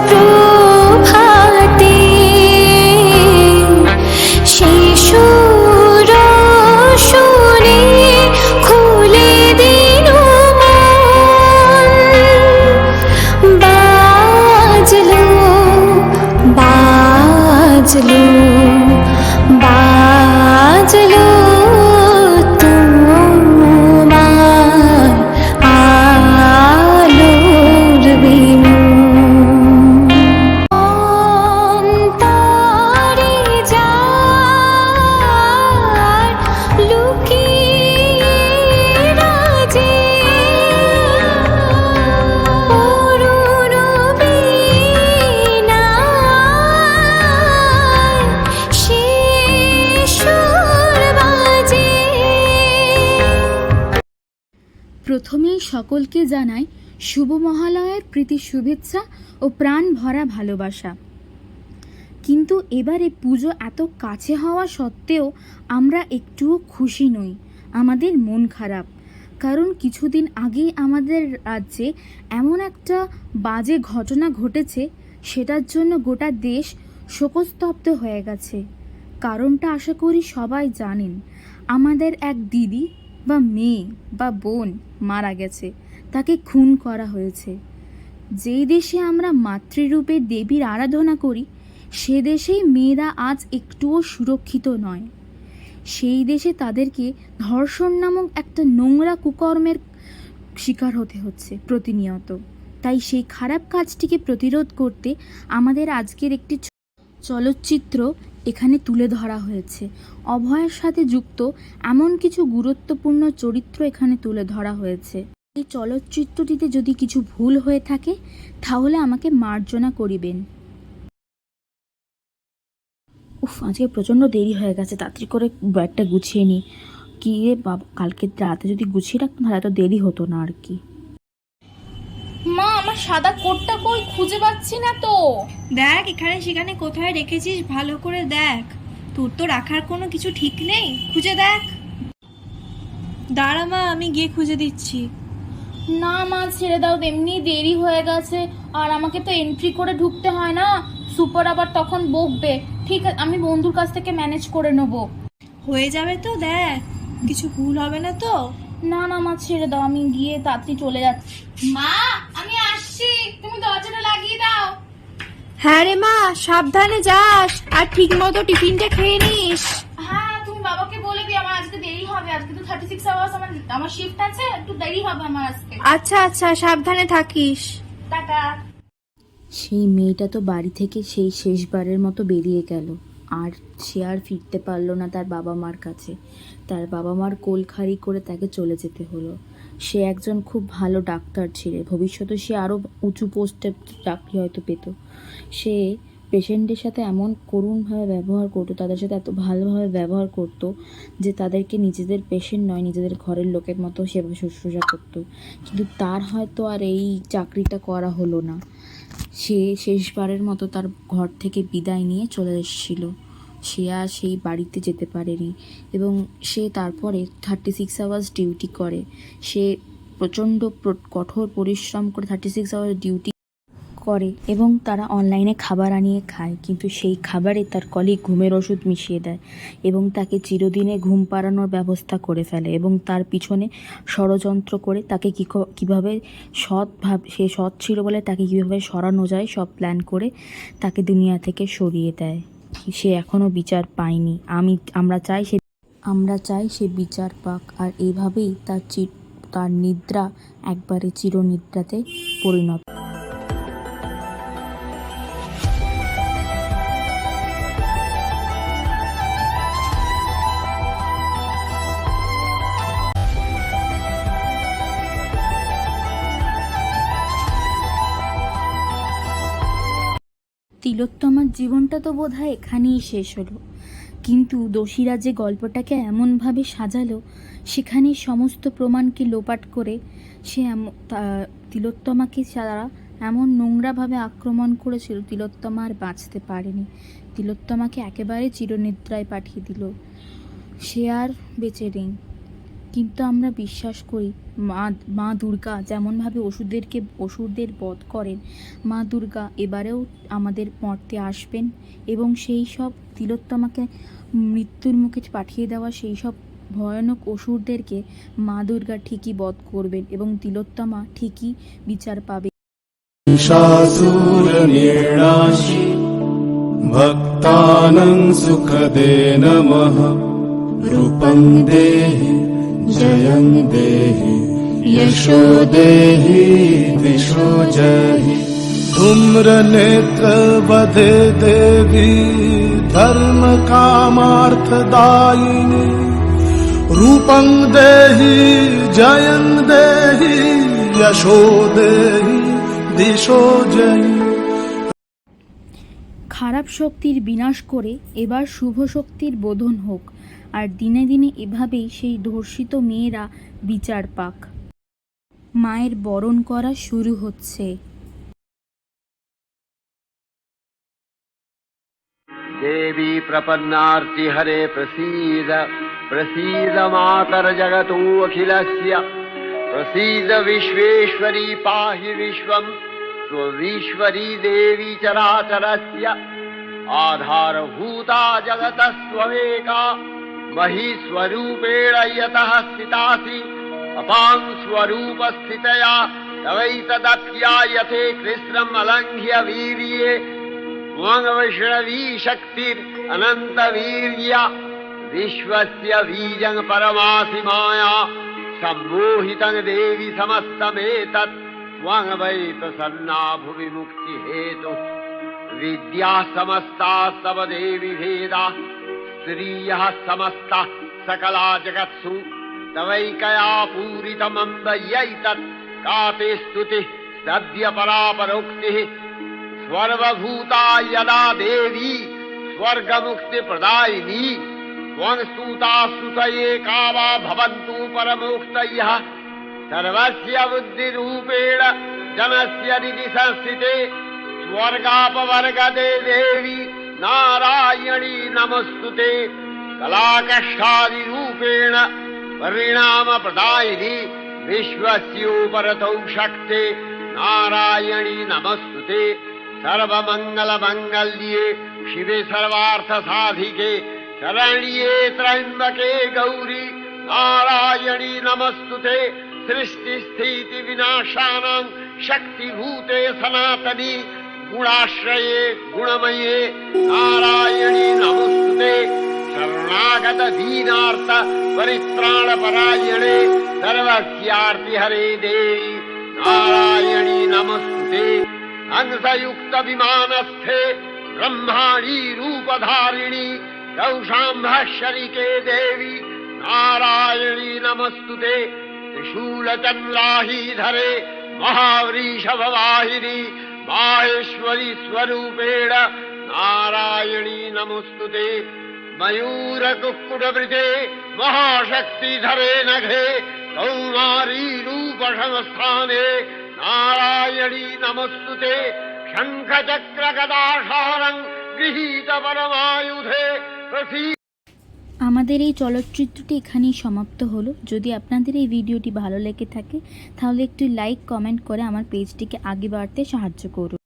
প্রভাতে সেই সুর শুনে খুলে দিল মন। বাজলো বাজলো বাজলো তোমার আলোর বিনু। অন্তরে যার লুকিয়ে রাজে অরুণ বীণায় সে সুর বাজে। প্রথমেই সকলকে জানাই শুভ মহালয়ার প্রীতি শুভেচ্ছা ও প্রাণ ভরা ভালোবাসা। কিন্তু এবারে পুজো এত কাছে হওয়া সত্ত্বেও আমরা একটুও খুশি নই, আমাদের মন খারাপ। কারণ কিছুদিন আগেই আমাদের রাজ্যে এমন একটা বাজে ঘটনা ঘটেছে, সেটার জন্য গোটা দেশ শোকস্তব্ধ হয়ে গেছে। কারণটা আশা করি সবাই জানেন। আমাদের এক দিদি বা মেয়ে বা বোন মারা গেছে, তাকে খুন করা হয়েছে। যেই দেশে আমরা মাতৃরূপে দেবীর আরাধনা করি, সে দেশেই মেয়েরা আজ একটুও সুরক্ষিত নয়। সেই দেশে তাদেরকে ধর্ষণ নামক একটা নোংরা কুকর্মের শিকার হতে হচ্ছে প্রতিনিয়ত। তাই সেই খারাপ কাজটিকে প্রতিরোধ করতে আমাদের আজকের একটি চলচ্চিত্র এখানে তুলে ধরা হয়েছে। অভয়ের সাথে যুক্ত এমন কিছু গুরুত্বপূর্ণ চরিত্র এখানে তুলে ধরা হয়েছে। এই চলচ্চিত্রটিতে যদি কিছু ভুল হয়ে থাকে তাহলে আমাকে মার্জনা করিবেন। আজকে প্রচণ্ড দেরি হয়ে গেছে, তাড়াতাড়ি করে ব্যাগটা গুছিয়ে নিই। কি রে বাবা, কালকে রাতে যদি গুছিয়ে রাখতাম তাহলে এত দেরি হতো না আর কি। মা, আমার সাদা কোটটা কই, খুঁজে পাচ্ছি না তো। দেখ এখানে সেখানে কোথায় রেখেছিস, ভালো করে দেখ। তোর তো রাখার কোনো কিছু ঠিক নেই, খুঁজে দেখ। দাঁড়া মা, আমি গিয়ে খুঁজে দিচ্ছি। না মা, ছেড়ে দাও, এমনি দেরি হয়ে গেছে। আর আমাকে তো এন্ট্রি করে ঢুকতে হয় না, সুপার আবার তখন বকবে। ঠিক আছে, আমি বন্ধুর কাছ থেকে ম্যানেজ করে নেবো। হয়ে যাবে তো, দেখ কিছু ভুল হবে না তো। না না মা, ছেড়ে দাও, আমি গিয়ে তাড়াতাড়ি চলে যাচ্ছি। মা, আমি আসছি, তুমি দরজাটা লাগিয়ে দাও। হ্যাঁ রে মা, সাবধানে যাস আর ঠিক মতো টিফিনটা খেয়ে নিস। হ্যাঁ, তুমি বাবাকে বলে দিও আমার আজকে দেরি হবে। আজকে তো 36 আওয়ার্স আমার শিফট আছে, একটু দেরি হবে আমার আজকে। আচ্ছা আচ্ছা, সাবধানে থাকিস। টাটা। সেই মেয়েটা তো বাড়ি থেকে সেই শেষবারের মতো বেরিয়ে গেল, আর সে আর ফিরতে পারলো না তার বাবা মার কাছে। তার বাবা মার কোলখাড়ি করে তাকে চলে যেতে হলো। সে একজন খুব ভালো ডাক্তার ছিল, ভবিষ্যতে সে আরও উঁচু পোস্টে চাকরি হয়তো পেত। সে পেশেন্টের সাথে এমন করুণভাবে ব্যবহার করতো, তাদের সাথে এত ভালোভাবে ব্যবহার করতো যে তাদেরকে নিজেদের পেশেন্ট নয়, নিজেদের ঘরের লোকের মতো সেবা শুশ্রূষা করতো। কিন্তু তার হয়তো আর এই চাকরিটা করা হলো না। সে শেষবারের মতো তার ঘর থেকে বিদায় নিয়ে চলে এসেছিল। সে আর সেই বাড়িতে যেতে পারেনি এবং সে তারপরে 36 আওয়ার্স ডিউটি করে। সে প্রচণ্ড কঠোর পরিশ্রম করে 36 আওয়ার্স ডিউটি করে এবং তারা অনলাইনে খাবার আনিয়ে খায়, কিন্তু সেই খাবারে তার কলিগ ঘুমের ওষুধ মিশিয়ে দেয় এবং তাকে চিরদিনে ঘুম পাড়ানোর ব্যবস্থা করে ফেলে এবং তার পিছনে ষড়যন্ত্র করে তাকে কীভাবে সে সৎ ছিল বলে তাকে কীভাবে সরানো যায় সব প্ল্যান করে তাকে দুনিয়া থেকে সরিয়ে দেয়। সে এখনও বিচার পায়নি। আমরা চাই সে বিচার পাক, আর এইভাবেই তার নিদ্রা একবারে চিরনিদ্রাতে পরিণত। তিলোত্তমার জীবনটা তো বোধহয় এখানেই শেষ হলো, কিন্তু দোষীরা যে গল্পটাকে এমনভাবে সাজালো সেখানে সমস্ত প্রমাণকে লোপাট করে সে তিলোত্তমাকে তারা এমন নোংরাভাবে আক্রমণ করেছিল, তিলোত্তমা আর বাঁচতে পারেনি। তিলোত্তমাকে একেবারে চিরনিদ্রায় পাঠিয়ে দিল। সে আর বেঁচে নেই। কিন্তু আমরা বিশ্বাস করি মা দুর্গা যেমনভাবে অসুরদের বধ করেন, মা দুর্গা এবারেও আমাদের মর্তে আসবেন এবং সেই সব তিলোত্তমাকে মৃত্যুর মুখে পাঠিয়ে দেওয়া সেই সব ভয়ানক অসুরদেরকে মা দুর্গা ঠিকই বধ করবেন এবং তিলোত্তমা ঠিকই বিচার পাবে। शासूरनिर्णाशि भक्तानां सुखदे नमः रूपं देहि जयं देहि यशो देहि दिशो जहि धूम्रनेत्र वधे देवी धर्म कामार्थदायिनी रूपं देहि जयं देहि यशो देहि दिशो जहि। খারাপ শক্তির বিনাশ করে এবার শুভ শক্তির বোধন হোক, আর দিনে দিনে এভাবেই সেই ধর্ষিত মেয়েরা বিচার পাক। মায়ের বরণ করা শুরু হচ্ছে। देवी प्रपन्नार्ति हरे प्रसीद प्रसीद मातर जगतो अखिलस्य प्रसीद विश्वेश्वरी पाहि विश्वं स्वविश्वरी देवी चराचरस्य आधारभूता जगतस्त्वमेका महीस्वरूपेण यतः स्थितासि अपां स्वरूपस्थितया तवैतदप्यायते कृष्णम् अलङ्घ्य वीर्ये त्वं वैष्णवी शक्तिरनन्तवीर्या विश्वस्य बीजं परमासि माया सम्मोहितं देवि समस्तमेतत् त्वं वै प्रसन्ना भुवि मुक्तिहेतुः विद्याः समस्ताः तव देवि भेदाः स्त्रियः समस्ताः सकला जगत्सु तवैकया पूरितमम्बयैतत् का ते स्तुतिः सद्य परापरोक्तिः सर्वभूता यदा देवी स्वर्गमुक्तिप्रदायिनी त्वं स्तुता स्तुतये का वा भवन्तु परमोक्तयः सर्वस्य बुद्धिरूपेण जनस्य हृदि संस्थिते स्वर्गापवर्गदे देवी नारायणी नमस्तुते कलाकष्टादिरूपेण परिणामप्रदायिनी विश्वस्योपरतौ शक्ते नारायणी नमस्तुते सर्वमङ्गलमङ्गल्ये शिवे सर्वार्थसाधिके शरण्ये त्र्यम्बके गौरी नारायणी नमस्तुते सृष्टिस्थितिविनाशानां शक्तिभूते सनातनी गुणाश्रये गुणमये नारायणी नमस्तुते शरणागत दीनार्थ परित्राणपरायणे सर्वस्यार्तिहरे देवी नारायणी नमस्तुते हंसयुक्त विमानस्थे ब्रह्माणी रूपधारिणी कौशाम्भशरिके देवी नारायणी नमस्तुते त्रिशूलचन्द्राहीधरे महावृषभवाहिनी माहेश्वरी स्वरूपेण नारायणी नमस्तुते मयूरकुक्कुटवृते महाशक्तिधरे नघे कौमारी रूपसंस्थाने नारायणी नमस्तुते शङ्खचक्रगदाशारं गृहीत परमायुधे प्रसीद। আমাদের এই চলচ্চিত্রটি এখানেই সমাপ্ত হলো। যদি আপনাদের এই ভিডিওটি ভালো লেগে থাকে তাহলে একটু লাইক কমেন্ট করে আমার পেজটিকে আগে বাড়তে সাহায্য করুন।